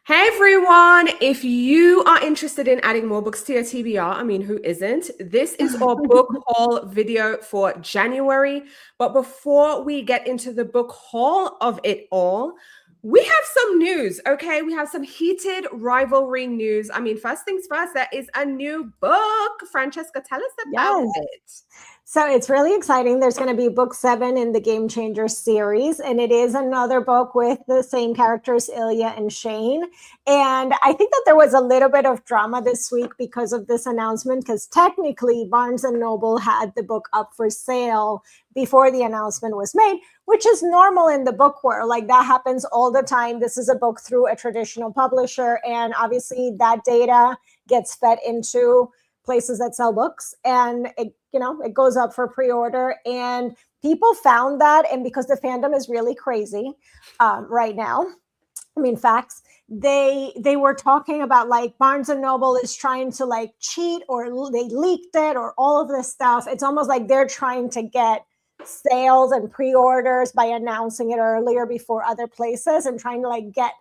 Hey everyone, if you are interested in adding more books to your TBR, I mean, who isn't? This is our book haul video for January. But before we get into the book haul of it all, we have some news, okay? We have some heated rivalry news. I mean, first things first, there is a new book. Francesca, tell us about Yes. it. So it's really exciting. There's going to be book 7 in the Game Changer series, and it is another book with the same characters, Ilya and Shane. And I think that there was a little bit of drama this week because of this announcement, because technically Barnes and Noble had the book up for sale before the announcement was made, which is normal in the book world. Like that happens all the time. This is a book through a traditional publisher, and obviously that data gets fed into places that sell books, and it goes up for pre-order, and people found that, and because the fandom is really crazy right now, I mean, facts, they were talking about like Barnes and Noble is trying to like cheat, or they leaked it, or all of this stuff. It's almost like they're trying to get sales and pre-orders by announcing it earlier before other places and trying to like get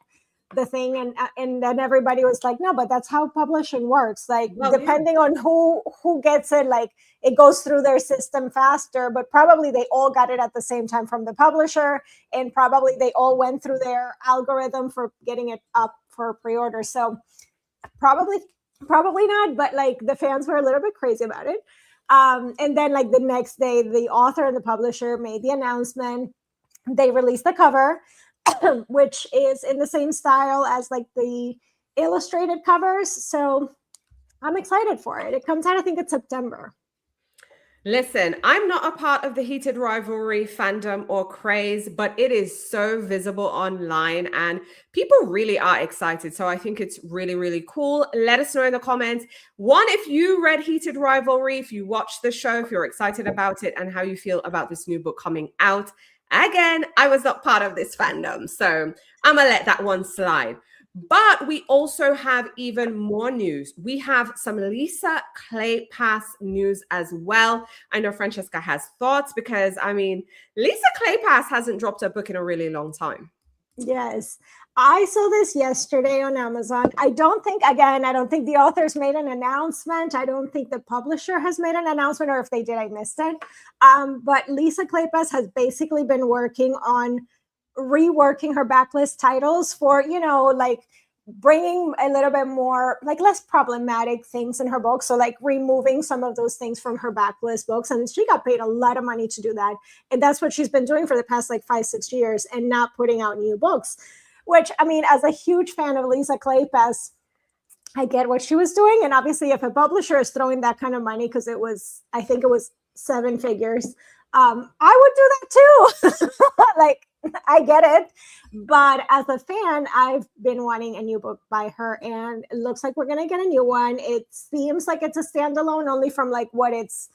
the thing, and then everybody was like, no, but that's how publishing works. Like, well, depending on who gets it, like it goes through their system faster, but probably they all got it at the same time from the publisher, and probably they all went through their algorithm for getting it up for pre-order. So probably not, but like the fans were a little bit crazy about it. And then like the next day, the author and the publisher made the announcement. They released the cover, which is in the same style as like the illustrated covers. So I'm excited for it. It comes out, I think it's September. Listen, I'm not a part of the heated rivalry fandom or craze, but it is so visible online and people really are excited. So I think it's really, really cool. Let us know in the comments. One, if you read Heated Rivalry, if you watched the show, if you're excited about it, and how you feel about this new book coming out. Again, I was not part of this fandom, so I'm gonna let that one slide. But we also have even more news. We have some Lisa Kleypas news as well. I know Francesca has thoughts because, I mean, Lisa Kleypas hasn't dropped a book in a really long time. Yes. I saw this yesterday on Amazon. I don't think the authors made an announcement. I don't think the publisher has made an announcement, or if they did, I missed it. But Lisa Kleypas has basically been working on reworking her backlist titles for, like bringing a little bit more, like less problematic things in her book. So like removing some of those things from her backlist books. And she got paid a lot of money to do that. And that's what she's been doing for the past like 5-6 years, and not putting out new books, which, I mean, as a huge fan of Lisa Kleypas, I get what she was doing. And obviously if a publisher is throwing that kind of money, because I think it was 7 figures, I would do that too. Like, I get it. But as a fan, I've been wanting a new book by her, and it looks like we're going to get a new one. It seems like it's a standalone only from like what it's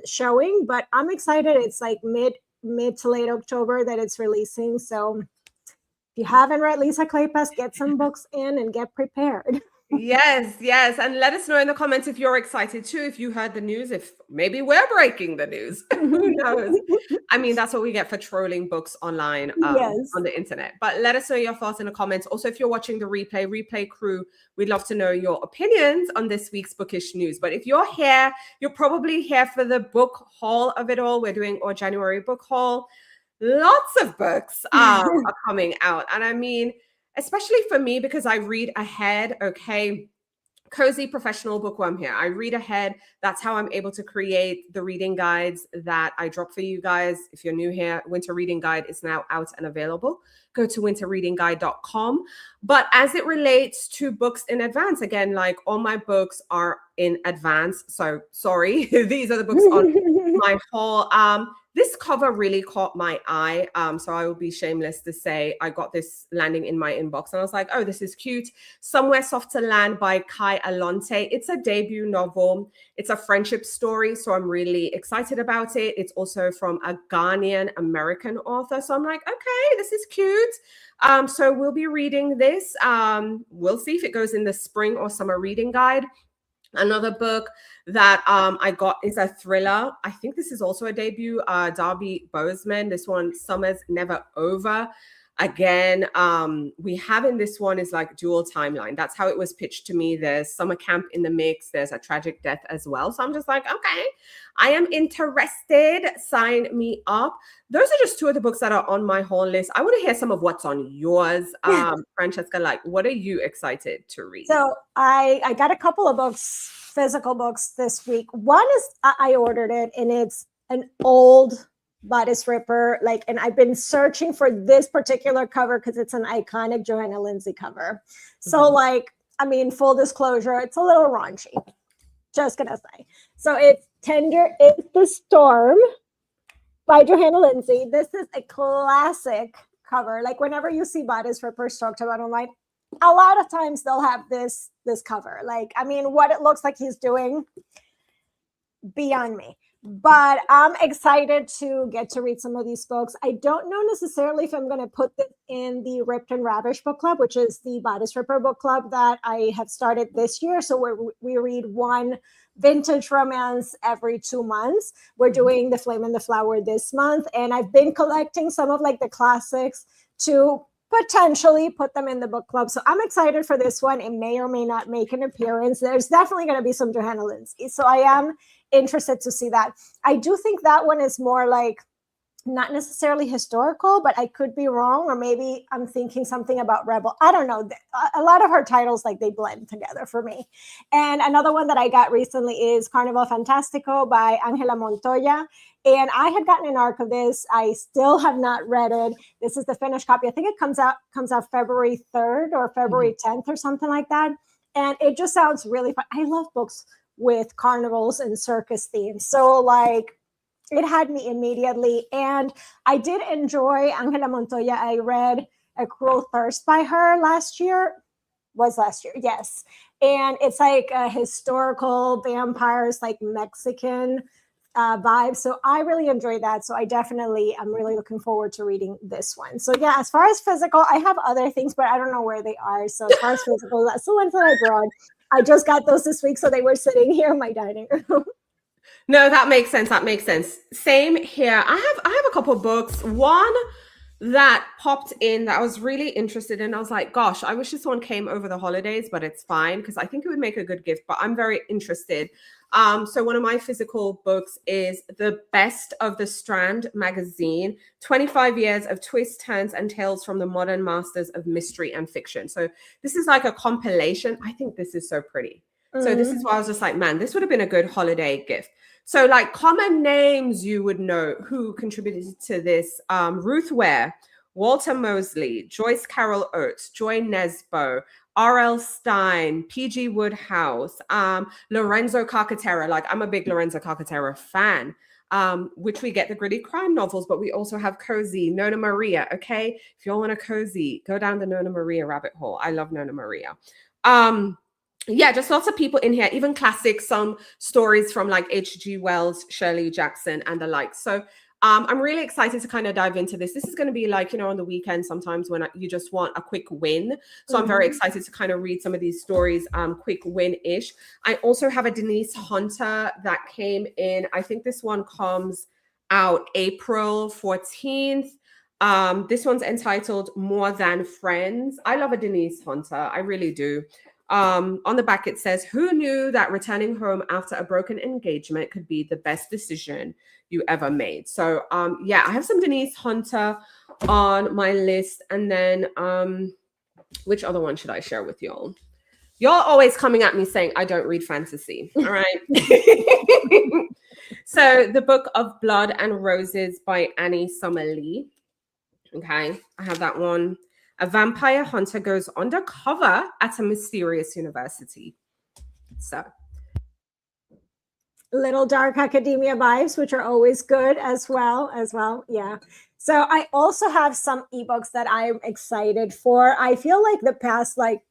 showing, but I'm excited. It's like mid to late October that it's releasing. So if you haven't read Lisa Kleypas, get some books in and get prepared. Yes. And let us know in the comments if you're excited too, if you heard the news, if maybe we're breaking the news. Who knows? I mean, that's what we get for trolling books online on the internet. But let us know your thoughts in the comments. Also, if you're watching the replay crew, we'd love to know your opinions on this week's bookish news. But if you're here, you're probably here for the book haul of it all. We're doing our January book haul. Lots of books are coming out. And I mean, especially for me, because I read ahead, okay, cozy professional bookworm here. I read ahead. That's how I'm able to create the reading guides that I drop for you guys. If you're new here, Winter Reading Guide is now out and available. Go to winterreadingguide.com. But as it relates to books in advance, again, like all my books are in advance. So sorry, these are the books on my haul. This cover really caught my eye. So I will be shameless to say I got this landing in my inbox and I was like, oh, this is cute. Somewhere Soft to Land by Kai Alonte. It's a debut novel. It's a friendship story. So I'm really excited about it. It's also from a Ghanaian American author. So I'm like, okay, this is cute. So we'll be reading this. We'll see if it goes in the spring or summer reading guide. Another book that I got is a thriller. I think this is also a debut, Darby Bozeman. This one, Summer's Never Over. Again, we have in this one is like dual timeline. That's how it was pitched to me. There's summer camp in the mix. There's a tragic death as well. So I'm just like, okay, I am interested. Sign me up. Those are just two of the books that are on my whole list. I want to hear some of what's on yours. Francesca, like, what are you excited to read? So I got a couple of books, physical books this week. One is, I ordered it, and it's an old bodice ripper, like, and I've been searching for this particular cover because it's an iconic Johanna Lindsey cover. So like, I mean, full disclosure, it's a little raunchy, just gonna say. So it's Tender is the Storm by Johanna Lindsey. This is a classic cover. Like, whenever you see bodice rippers talked about online, a lot of times they'll have this cover. Like, I mean, what it looks like he's doing, beyond me. But I'm excited to get to read some of these books. I don't know necessarily if I'm going to put this in the Ripped and Ravished book club, which is the Bodice Ripper book club that I have started this year. So we read one vintage romance every 2 months. We're doing The Flame and the Flower this month. And I've been collecting some of like the classics to potentially put them in the book club. So I'm excited for this one. It may or may not make an appearance. There's definitely going to be some Johanna Lindsey. So I am interested to see that. I do think that one is more like not necessarily historical, but I could be wrong, or maybe I'm thinking something about Rebel. I don't know. A lot of her titles, like, they blend together for me. And another one that I got recently is Carnival Fantastico by Angela Montoya. And I had gotten an arc of this. I still have not read it. This is the finished copy. I think it comes out February 3rd or February 10th or something like that. And it just sounds really fun. I love books with carnivals and circus themes. So like, it had me immediately. And I did enjoy Angela Montoya. I read A Cruel Thirst by her last year. Yes. And it's like a historical vampires, like Mexican vibe. So I really enjoyed that. So I'm really looking forward to reading this one. So yeah, as far as physical, I have other things, but I don't know where they are. So as far as physical, that's the ones that I brought. I just got those this week, so they were sitting here in my dining room. No, that makes sense. Same here. I have a couple of books. One that popped in that I was really interested in. I was like, gosh, I wish this one came over the holidays, but it's fine because I think it would make a good gift, but I'm very interested. So one of my physical books is The Best of the Strand magazine, 25 years of twists, turns, and tales from the modern masters of mystery and fiction. So this is like a compilation. I think this is so pretty. So this is why I was just like, man, this would have been a good holiday gift. So like common names you would know who contributed to this. Ruth Ware, Walter Mosley, Joyce Carol Oates, Joy Nesbo, R.L. Stein, P.G. Woodhouse, Lorenzo Carcaterra. Like, I'm a big Lorenzo Carcaterra fan, which we get the gritty crime novels, but we also have cozy, Nona Maria, okay? If you all want a cozy, go down the Nona Maria rabbit hole. I love Nona Maria. Yeah, just lots of people in here, even classics, some stories from like H.G. Wells, Shirley Jackson, and the like. So I'm really excited to kind of dive into this. This is going to be like, on the weekend sometimes when you just want a quick win. So I'm very excited to kind of read some of these stories, quick win-ish. I also have a Denise Hunter that came in. I think this one comes out April 14th. This one's entitled More Than Friends. I love a Denise Hunter. I really do. On the back, it says, who knew that returning home after a broken engagement could be the best decision you ever made? So, yeah, I have some Denise Hunter on my list. And then which other one should I share with y'all? Y'all always coming at me saying I don't read fantasy. All right. So the book of Blood and Roses by Annie Summerlee. Okay, I have that one. A vampire hunter goes undercover at a mysterious university. So, little dark academia vibes, which are always good as well. Yeah. So I also have some ebooks that I'm excited for. I feel like the past like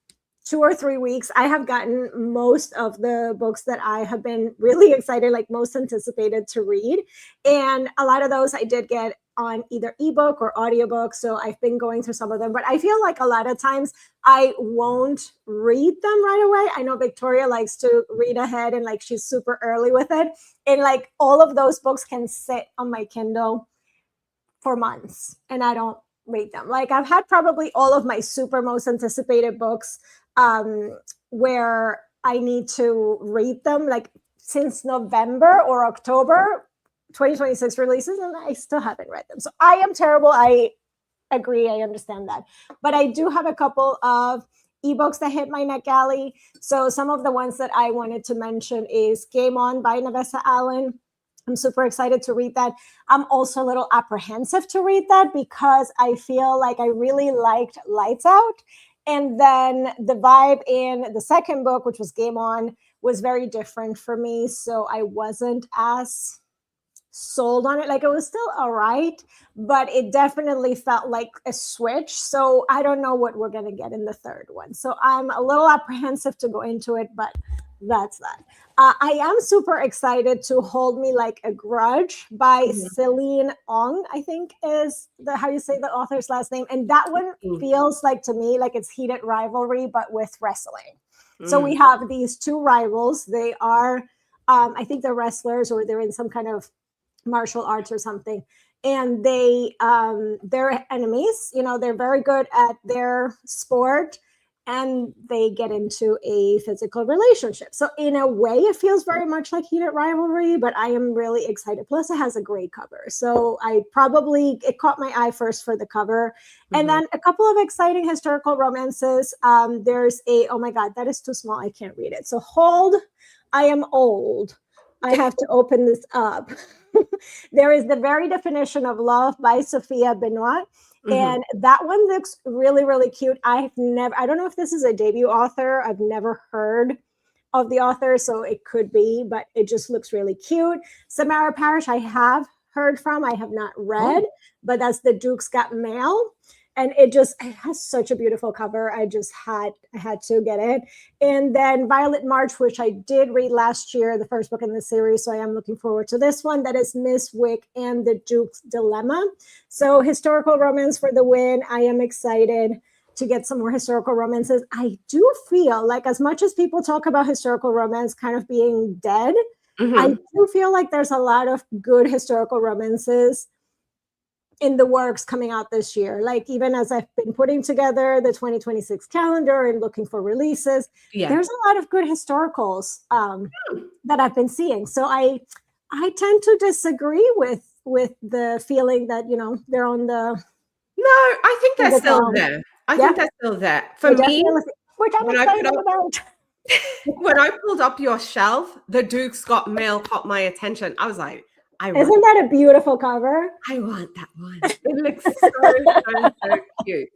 2 or 3 weeks, I have gotten most of the books that I have been really excited, like most anticipated to read. And a lot of those I did get on either ebook or audiobook. So I've been going through some of them, but I feel like a lot of times I won't read them right away. I know Victoria likes to read ahead and like she's super early with it. And like all of those books can sit on my Kindle for months and I don't read them. Like I've had probably all of my super most anticipated books where I need to read them like since November or October 2026 releases, and I still haven't read them. So I am terrible. I agree. I understand that. But I do have a couple of ebooks that hit my NetGalley. So some of the ones that I wanted to mention is Game On by Navessa Allen. I'm super excited to read that. I'm also a little apprehensive to read that because I feel like I really liked Lights Out. And then the vibe in the second book, which was Game On, was very different for me. So I wasn't as sold on it. Like it was still all right, but it definitely felt like a switch. So I don't know what we're going to get in the third one. So I'm a little apprehensive to go into it, but that's that. I am super excited to Hold Me Like a Grudge by Celine Ong, I think is how you say the author's last name. And that one feels like to me like it's heated rivalry, but with wrestling. So we have these two rivals. They are, I think they're wrestlers or they're in some kind of martial arts or something. And they're enemies. You know, they're very good at their sport. And they get into a physical relationship. So in a way, it feels very much like heated rivalry, but I am really excited. Plus, it has a great cover. So it caught my eye first for the cover. And then a couple of exciting historical romances. There's oh my God, that is too small. I can't read it. So Hold, I Am Old. I have to open this up. There is The Very Definition of Love by Sophia Benoit. And that one looks really, really cute. I don't know if this is a debut author. I've never heard of the author, so it could be, but it just looks really cute. Samara Parrish, I have heard from. I have not read, but that's The Duke's Got Mail. And it has such a beautiful cover. I had to get it. And then Violet March, which I did read last year, the first book in the series. So I am looking forward to this one. That is Miss Wick and the Duke's Dilemma. So historical romance for the win. I am excited to get some more historical romances. I do feel like as much as people talk about historical romance kind of being dead, I do feel like there's a lot of good historical romances in the works coming out this year. Like even as I've been putting together the 2026 calendar and looking for releases, there's a lot of good historicals that I've been seeing. So I tend to disagree with the feeling that, you know, they're on the... No, I think they're still there. I think they're still there. For me, which I'm excited about. When I pulled up your shelf, The Duke's Got Mail caught my attention. I was like, isn't that a beautiful cover? I want that one. It looks so cute.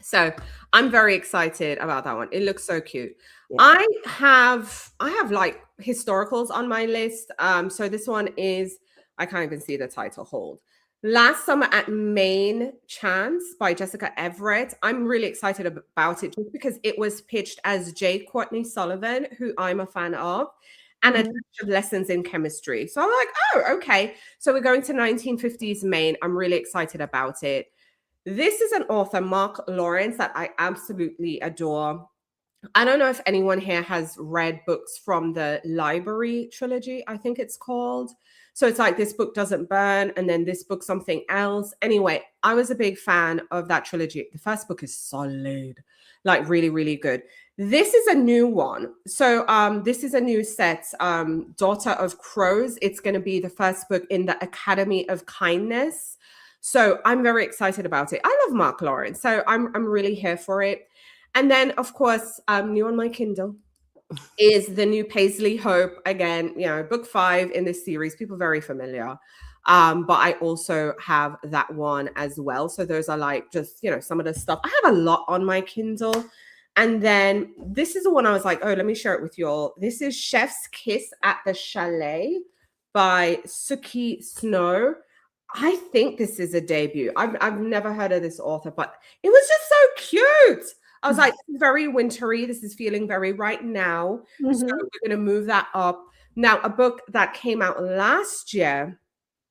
So I'm very excited about that one. It looks so cute. Yeah. I have like historicals on my list. So this one is, I can't even see the title, Hold. Last Summer at Main Chance by Jessica Everett. I'm really excited about it just because it was pitched as J. Courtney Sullivan, who I'm a fan of, and a bunch of lessons in chemistry. So I'm like, oh, okay. So we're going to 1950s Maine. I'm really excited about it. This is an author, Mark Lawrence, that I absolutely adore. I don't know if anyone here has read books from the Library trilogy, I think it's called. So it's like This Book Doesn't Burn, and then this book, something else. Anyway, I was a big fan of that trilogy. The first book is solid, like really, really good. This is a new one. So this is a new set, Daughter of Crows. It's going to be the first book in the Academy of Kindness. So I'm very excited about it. I love Mark Lawrence, so I'm really here for it. And then, of course, new on my Kindle is the new Paisley Hope. Again, you know, book 5 in this series. People very familiar. But I also have that one as well. So those are like just, you know, some of the stuff. I have a lot on my Kindle. And then this is the one I was like, oh, let me share it with you all. This is Chef's Kiss at the Chalet by Suki Snow. I think this is a debut. I've never heard of this author, but it was just so cute. I was like, very wintry. This is feeling very right now. So we're going to move that up. Now, a book that came out last year,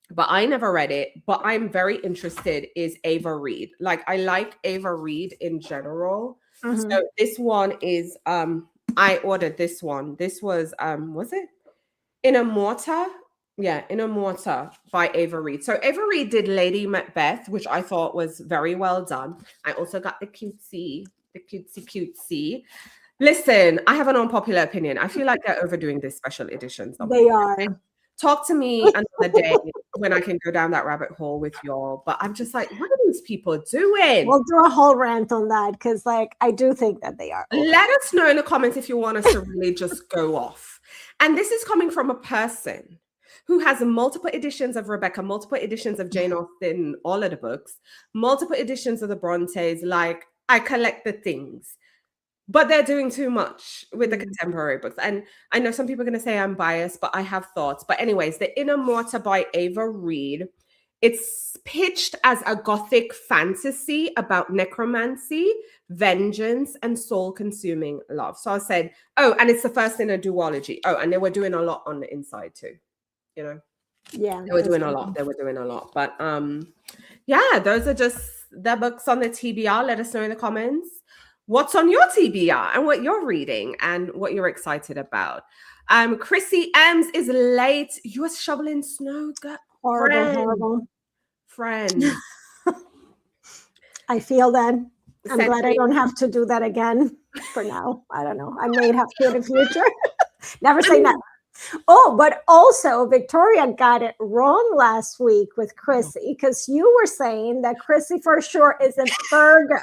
but I never read it, but I'm very interested, is Ava Reed. Like, I like Ava Reed in general. So this one is, I ordered this one. This was it? In a Mortar Yeah, In a Mortar by Ava Reid. So Ava Reid did Lady Macbeth, which I thought was very well done. I also got the cutesy. Listen, I have an unpopular opinion. I feel like they're overdoing these special editions. They are. Talk to me another day when I can go down that rabbit hole with y'all. But I'm just like, what are these people doing? We'll do a whole rant on that because, like, I do think that they are. Let us know in the comments if you want us to really just go off. And this is coming from a person who has multiple editions of Rebecca, multiple editions of Jane Austen, all of the books, multiple editions of the Brontes. Like, I collect the things. But they're doing too much with the contemporary books. And I know some people are going to say I'm biased, but I have thoughts. But anyways, The Inner Mortar by Ava Reid. It's pitched as a gothic fantasy about necromancy, vengeance, and soul-consuming love. So I said, oh, and it's the first in a duology. Oh, and they were doing a lot on the inside too. You know? Yeah. They were doing a lot. They were doing a lot. But yeah, those are just the books on the TBR. Let us know in the comments what's on your TBR and what you're reading and what you're excited about. Chrissy M's is late. You're shoveling snow, girl. Horrible. Friend. I feel that. I'm glad I don't have to do that again for now. I don't know. I may have to in the future. Never say never. Oh, but also Victoria got it wrong last week with Chrissy because you were saying that Chrissy for sure is a Virgo.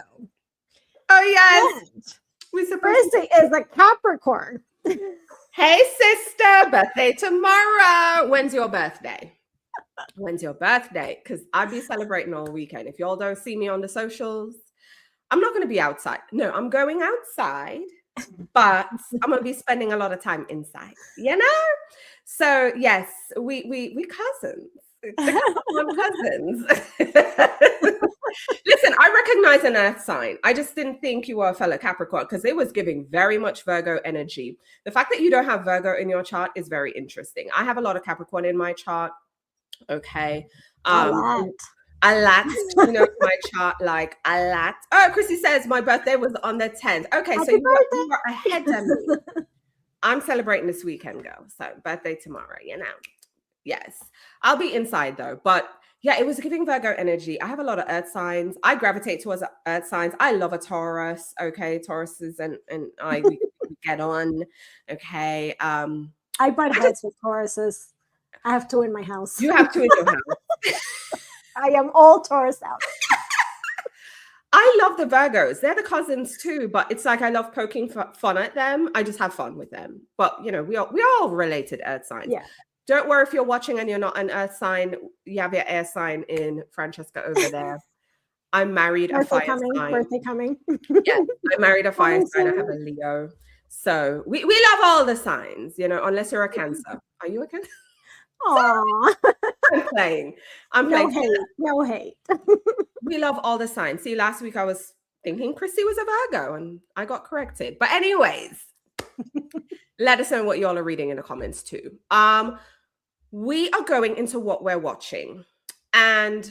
Oh, yes. Chrissy is a Capricorn. Hey, sister, birthday tomorrow. When's your birthday? When's your birthday? Because I'll be celebrating all weekend. If y'all don't see me on the socials, I'm not going to be outside. No, I'm going outside, but I'm going to be spending a lot of time inside, you know? So, yes, we cousins. I'm cousins. Listen, I recognize an earth sign. I just didn't think you were a fellow Capricorn because it was giving very much Virgo energy. The fact that you don't have Virgo in your chart is very interesting. I have a lot of Capricorn in my chart. Okay. A lot, you know, my chart, like a lot. Oh, Chrissy says my birthday was on the 10th. Okay, so you were ahead of me. I'm celebrating this weekend, girl. So birthday tomorrow, you know. Yes. I'll be inside though. But yeah, it was giving Virgo energy. I have a lot of earth signs. I gravitate towards earth signs. I love a Taurus. Okay. Tauruses and we get on. Okay. I butt heads with Tauruses. I have two in my house. You have two in your house. I am all Taurus out. I love the Virgos. They're the cousins too, but it's like I love poking fun at them. I just have fun with them. But you know, we are all related earth signs. Yeah. Don't worry if you're watching and you're not an earth sign. You have your air sign in Francesca over there. I'm married a fire sign. Birthday coming. Yeah, I married a fire sign. I have a Leo. So we love all the signs, you know, unless you're a Cancer. Are you a Cancer? Aww. I'm playing. No hate. We love all the signs. See, last week I was thinking Chrissy was a Virgo and I got corrected. But anyways, let us know what y'all are reading in the comments too. We are going into what we're watching. And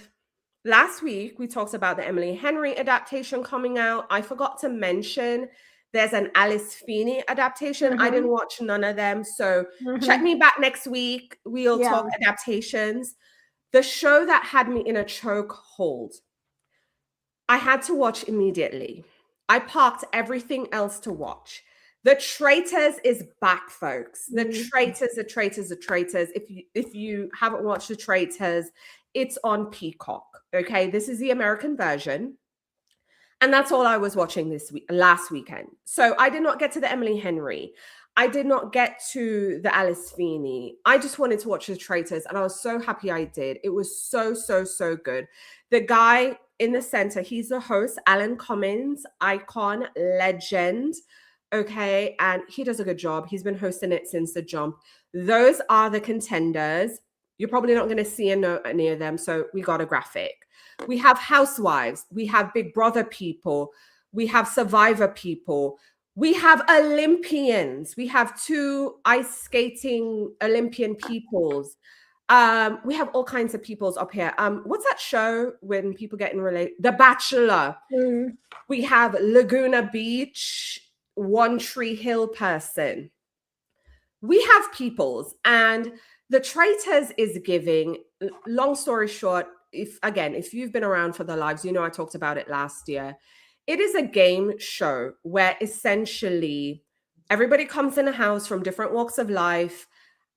last week we talked about the Emily Henry adaptation coming out. I forgot to mention there's an Alice Feeney adaptation. I didn't watch none of them. So check me back next week. We'll talk adaptations. The show that had me in a chokehold, I had to watch immediately. I parked everything else to watch. The Traitors is back, folks. The Traitors. If you haven't watched The Traitors, it's on Peacock. Okay, this is the American version. And that's all I was watching last weekend. So I did not get to the Emily Henry. I did not get to the Alice Feeney. I just wanted to watch The Traitors, and I was so happy I did. It was so, so, so good. The guy in the center, he's the host, Alan Cummins, icon, legend. Okay, and he does a good job. He's been hosting it since the jump. Those are the contenders. You're probably not going to see any of them, so we got a graphic. We have Housewives. We have Big Brother people. We have Survivor people. We have Olympians. We have 2 ice skating Olympian peoples. We have all kinds of peoples up here. What's that show when people get in relate? The Bachelor. We have Laguna Beach, One Tree Hill person. We have peoples, and The Traitors is giving, long story short, if you've been around for the lives, you know I talked about it last year. It is a game show where essentially everybody comes in a house from different walks of life,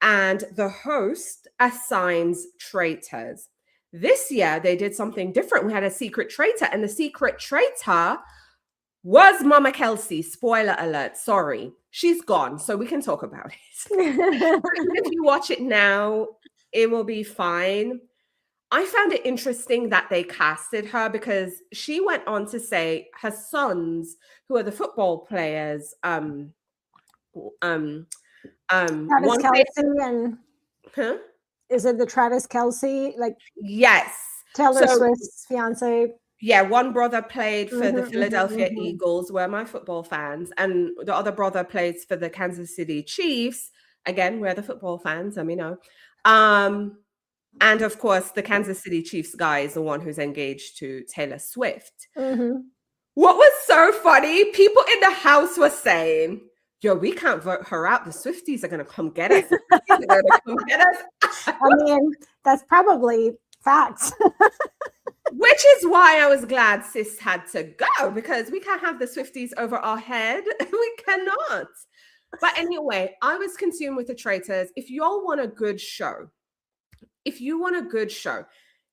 and the host assigns traitors. This year, they did something different. We had a secret traitor, and the secret traitor was Mama Kelsey. Spoiler alert. Sorry. She's gone, so we can talk about it. If you watch it now, it will be fine. I found it interesting that they casted her because she went on to say her sons, who are the football players, Travis Kelsey and is it the Travis Kelsey? Like yes, Taylor Swift's fiance. Yeah, one brother played for the Philadelphia Eagles, who are my football fans, and the other brother plays for the Kansas City Chiefs. Again, we're the football fans, let me know. And of course, the Kansas City Chiefs guy is the one who's engaged to Taylor Swift. What was so funny, people in the house were saying, yo, we can't vote her out. The Swifties are going to come get us. I mean, that's probably facts. Which is why I was glad Sis had to go, because we can't have the Swifties over our head. We cannot. But anyway, I was consumed with the Traitors. If y'all want a good show,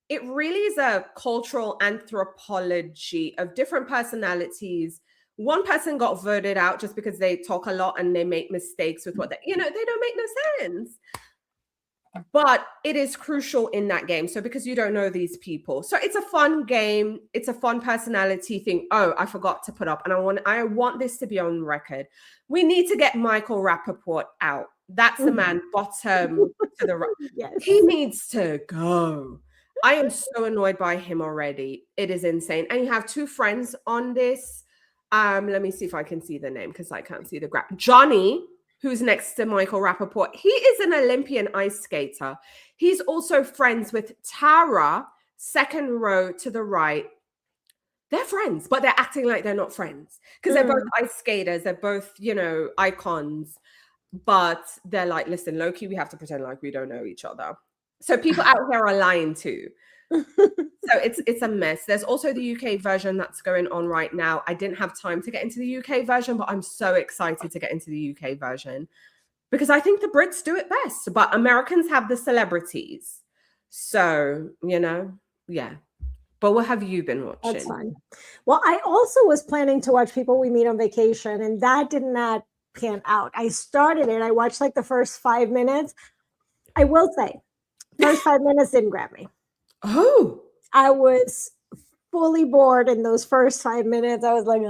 it really is a cultural anthropology of different personalities. One person got voted out just because they talk a lot and they make mistakes with what they don't make no sense. But it is crucial in that game. So because you don't know these people. So it's a fun game. It's a fun personality thing. Oh, I forgot to put up. And I want this to be on record. We need to get Michael Rappaport out. That's the man bottom to the right. Yes. He needs to go. I am so annoyed by him already. It is insane. And you have two friends on this. Let me see if I can see the name because I can't see the graph. Johnny, who's next to Michael Rappaport. He is an Olympian ice skater. He's also friends with Tara, second row to the right. They're friends, but they're acting like they're not friends because they're both ice skaters. They're both, icons. But they're like, listen, low-key, we have to pretend like we don't know each other. So people out here are lying too. So it's a mess. There's also the UK version that's going on right now. I didn't have time to get into the UK version, but I'm so excited to get into the UK version because I think the Brits do it best, but Americans have the celebrities. So, yeah. But what have you been watching? That's fine. Well, I also was planning to watch People We Meet on Vacation, and that did not pan out. I started it. I watched like the first 5 minutes. I will say, first 5 minutes didn't grab me. Oh. I was fully bored in those first 5 minutes. I was like,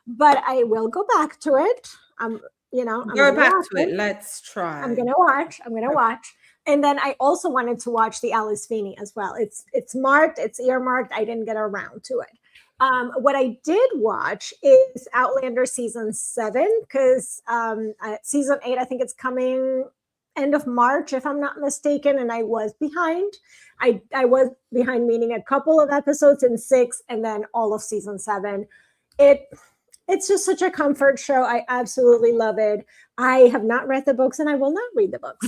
but I will go back to it. Go back to it. Let's try. I'm gonna watch. And then I also wanted to watch the Alice Feeney as well. It's marked, it's earmarked. I didn't get around to it. What I did watch is Outlander season 7 because season 8, I think it's coming end of March, if I'm not mistaken, and I was behind. I was behind, meaning a couple of episodes in 6 and then all of season 7. It's just such a comfort show. I absolutely love it. I have not read the books and I will not read the books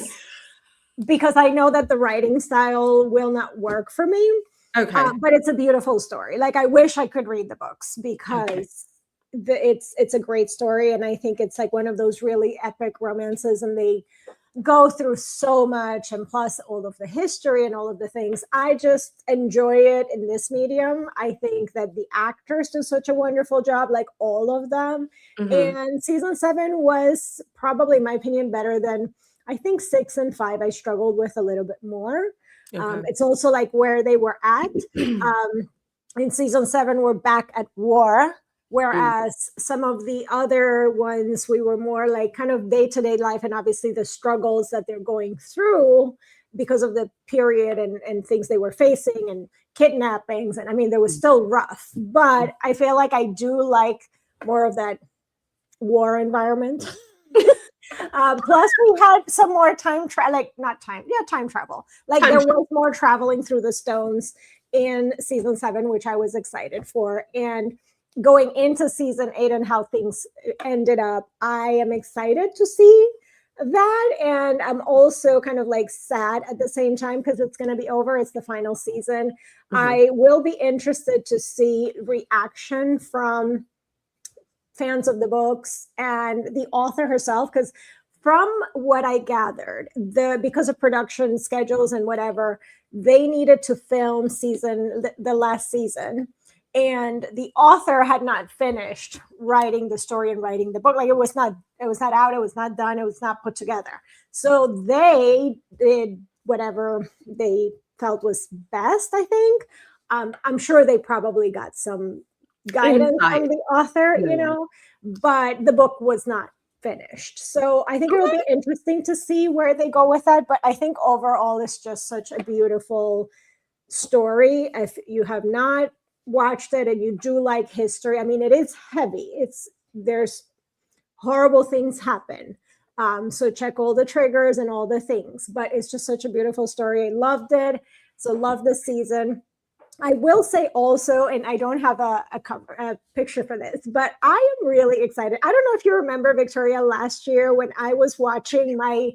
because I know that the writing style will not work for me. Okay. But it's a beautiful story. Like, I wish I could read the books because it's a great story. And I think it's like one of those really epic romances, and they go through so much, and plus all of the history and all of the things. I just enjoy it in this medium. I think that the actors do such a wonderful job, like all of them. And season 7 was probably, in my opinion, better than I think 6 and 5. I struggled with a little bit more. It's also like where they were at. In season 7, we're back at war. Whereas some of the other ones, we were more like kind of day-to-day life, and obviously the struggles that they're going through because of the period and things they were facing and kidnappings. And I mean, there was still rough, but I feel like I do like more of that war environment. Plus we had some more time travel. Like there was more traveling through the stones in season 7, which I was excited for. And going into season 8 and how things ended up, I am excited to see That, and I'm also kind of like sad at the same time because it's going to be over. It's the final season. I will be interested to see reaction from fans of the books and the author herself, because from what I gathered, because of production schedules and whatever, they needed to film the last season, and the author had not finished writing the story and writing the book. Like it was not out, it was not done, it was not put together. So they did whatever they felt was best, I think. I'm sure they probably got some guidance from the author, but the book was not finished. So I think it will be interesting to see where they go with that. But I think overall it's just such a beautiful story. If you have not watched it and you do like history, I mean, it is heavy. There's horrible things happen. So check all the triggers and all the things, but it's just such a beautiful story. I loved it. So love this season. I will say also, and I don't have a picture for this, but I am really excited. I don't know if you remember, Victoria, last year when I was watching my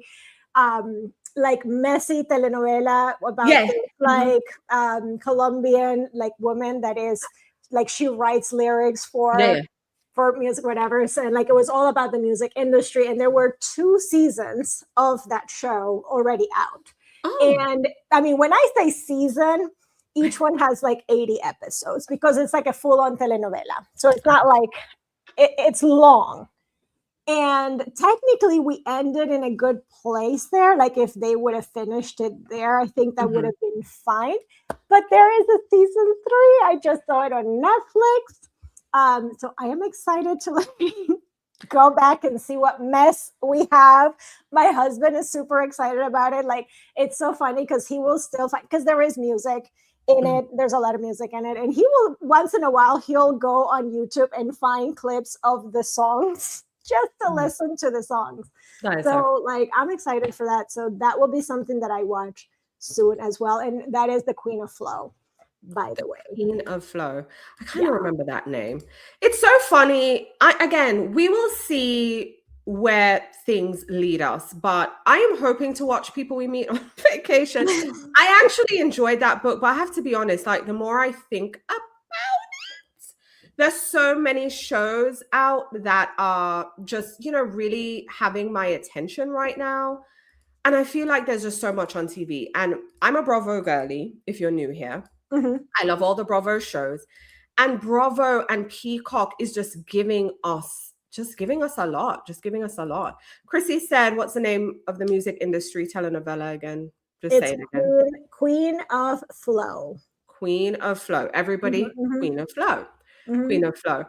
like messy telenovela about this Colombian like woman that is like, she writes lyrics for music, whatever. So, and like it was all about the music industry, and there were 2 seasons of that show already out. And I mean, when I say season, each one has like 80 episodes because it's like a full-on telenovela. So it's not like it's long. And technically we ended in a good place there. Like if they would have finished it there, I think that would have been fine. But there is a season 3. I just saw it on Netflix. So I am excited to go back and see what mess we have. My husband is super excited about it. Like it's so funny because he will still find, because there is music in it. There's a lot of music in it. And he will, once in a while, he'll go on YouTube and find clips of the songs just to listen to the songs. Nice. So like, I'm excited for that. So that will be something that I watch soon as well. And that is The Queen of Flow, by the way. Queen of Flow. I kind of remember that name. It's so funny. Again, we will see where things lead us, but I am hoping to watch People We Meet on Vacation. I actually enjoyed that book, but I have to be honest, like the more I think about it, there's so many shows out that are just, really having my attention right now. And I feel like there's just so much on TV. And I'm a Bravo girly, if you're new here. I love all the Bravo shows. And Bravo and Peacock is just giving us a lot. Chrissy said, what's the name of the music industry telenovela again? Just say it again. Queen of Flow. Queen of Flow. Everybody, Queen of Flow. Queen of Flow.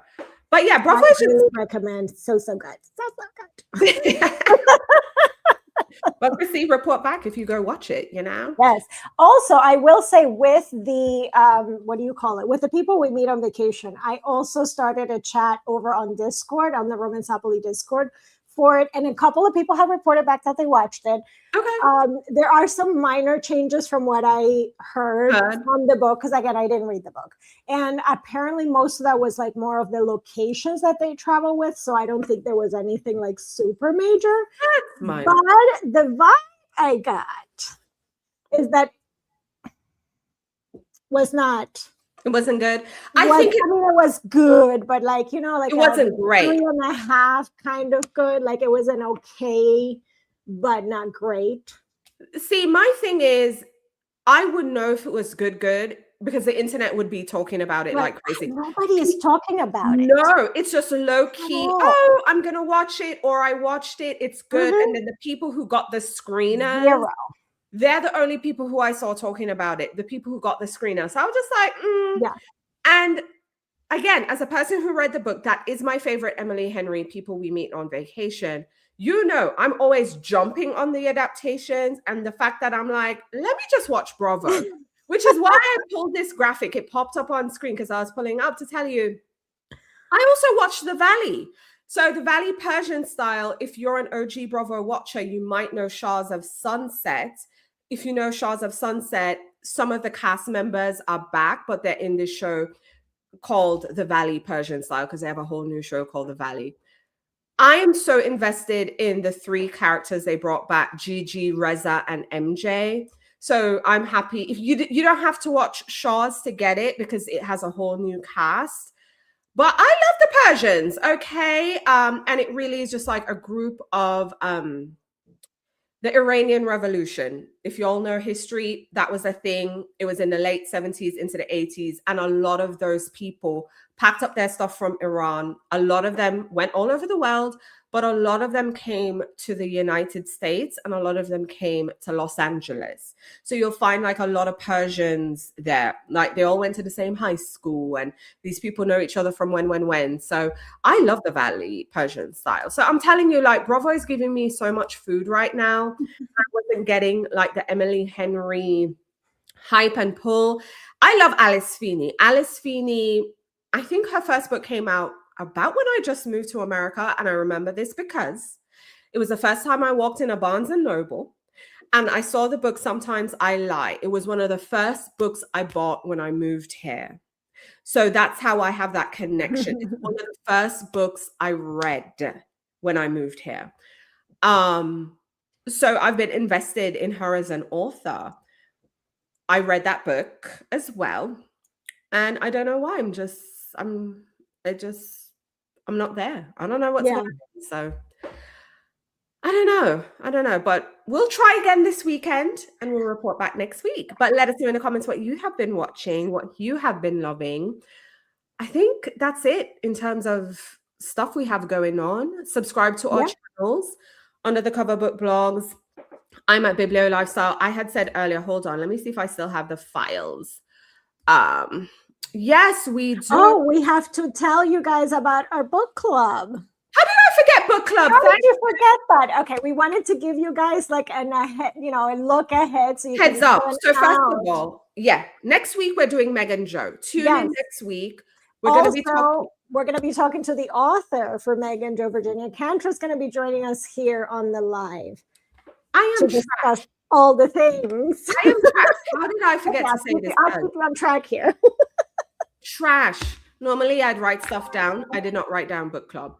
But yeah, Bravo is just recommend. So good. So good. But Chrissy, report back if you go watch it, Yes. Also, I will say with the, what do you call it? With the People We Meet on Vacation, I also started a chat over on Discord, on the Romance Happily Discord for it. And a couple of people have reported back that they watched it. Okay. There are some minor changes from what I heard from the book, because again, I didn't read the book. And apparently most of that was like more of the locations that they travel with. So I don't think there was anything like super major. But the vibe I got is that was not. It wasn't good. I mean, it was good, but like, like it wasn't great. 3.5 kind of good. Like it was an okay, but not great. See, my thing is, I would know if it was good, because the internet would be talking about it like crazy. Nobody is talking about it. No, it's just low key. Oh, I'm going to watch it, or I watched it. It's good. And then the people who got the screeners, they're the only people who I saw talking about it. The people who got the screener. So I was just like, And again, as a person who read the book, that is my favorite Emily Henry, People We Meet on Vacation. I'm always jumping on the adaptations, and the fact that I'm like, let me just watch Bravo, which is why I pulled this graphic. It popped up on screen because I was pulling up to tell you. I also watched The Valley. So The Valley Persian style, if you're an OG Bravo watcher, you might know Shahs of Sunset. If you know Shahs of Sunset, some of the cast members are back, but they're in this show called The Valley Persian style because they have a whole new show called The Valley. I am so invested in the 3 characters they brought back, Gigi, Reza, and MJ. So I'm happy. If you don't have to watch Shaw's to get it because it has a whole new cast. But I love the Persians, okay? And it really is just like a group of the Iranian Revolution. If you all know history, that was a thing. It was in the late 70s into the 80s. And a lot of those people packed up their stuff from Iran. A lot of them went all over the world, but a lot of them came to the United States and a lot of them came to Los Angeles. So you'll find like a lot of Persians there. Like they all went to the same high school and these people know each other from when. So I love the Valley Persian style. So I'm telling you, like Bravo is giving me so much food right now. I wasn't getting like the Emily Henry hype and pull. I love Alice Feeney. Alice Feeney, I think her first book came out about when I just moved to America. And I remember this because it was the first time I walked in a Barnes and Noble and I saw the book Sometimes I Lie. It was one of the first books I bought when I moved here. So that's how I have that connection. It's one of the first books I read when I moved here. So I've been invested in her as an author. I read that book as well. And I don't know why. I'm not there. I don't know what's going on. So I don't know, but we'll try again this weekend and we'll report back next week. But let us know in the comments what you have been watching, what you have been loving. I think that's it in terms of stuff we have going on. Subscribe to our channels, Under the Cover Book Blogs. I'm at Biblio Lifestyle. I had said earlier, hold on, let me see if I still have the files. Yes, we do. Oh, we have to tell you guys about our book club. How did I forget book club? How did you forget that? Okay, we wanted to give you guys like a look ahead. So you heads up. So first of all, next week we're doing Meg and Joe. Tune in next week. We're going to be talking to the author for Meg and Joe, Virginia. Cantra's going to be joining us here on the live. I am to discuss all the things. I am trash. How did I forget to say this? I'll keep you on track here. Trash. Normally I'd write stuff down. I did not write down book club.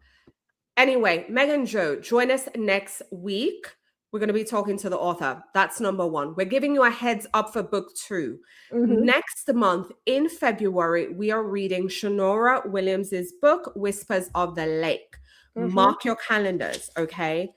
Anyway, Meg and Joe, join us next week. We're going to be talking to the author. That's number 1. We're giving you a heads up for book 2. Next month in February, we are reading Shonora Williams's book, Whispers of the Lake. Mark your calendars, okay?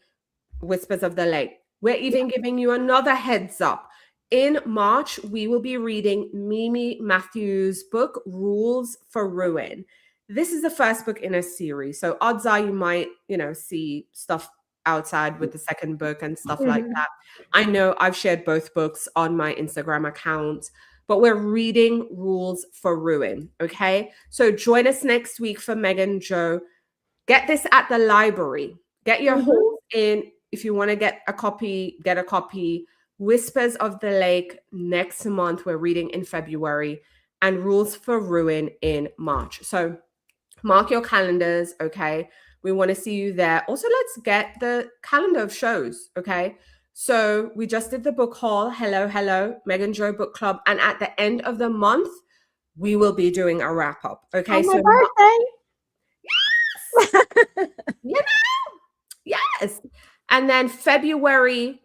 Whispers of the Lake. We're even giving you another heads up. In March, we will be reading Mimi Matthews' book, Rules for Ruin. This is the first book in a series. So odds are you might, see stuff outside with the second book and stuff like that. I know I've shared both books on my Instagram account, but we're reading Rules for Ruin, okay? So join us next week for Meg and Joe. Get this at the library. Get your hauls in. If you want to get a copy, get a copy. Whispers of the Lake next month. We're reading in February. And Rules for Ruin in March. So mark your calendars, okay? We want to see you there. Also, let's get the calendar of shows, okay? So we just did the book haul. Hello, Meg and Joe Book Club. And at the end of the month, we will be doing a wrap up, okay? My birthday. Yes! Yes! And then February,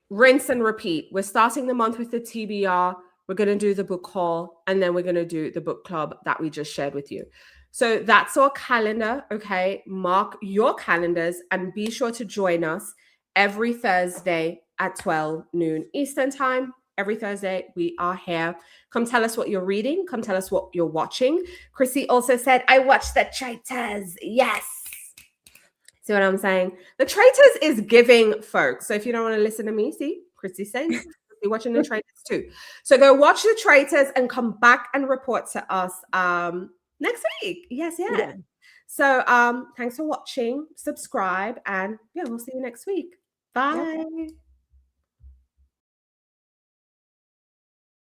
rinse and repeat. We're starting the month with the TBR. We're going to do the book haul. And then we're going to do the book club that we just shared with you. So that's our calendar, okay? Mark your calendars and be sure to join us every Thursday at 12 noon Eastern time. Every Thursday, we are here. Come tell us what you're reading. Come tell us what you're watching. Chrissy also said, I watched The Traitors. Yes. See what I'm saying? The Traitors is giving, folks. So if you don't want to listen to me, see, Chrissy's saying, you're watching The Traitors too. So go watch The Traitors and come back and report to us next week. Yes. So thanks for watching. Subscribe and we'll see you next week. Bye.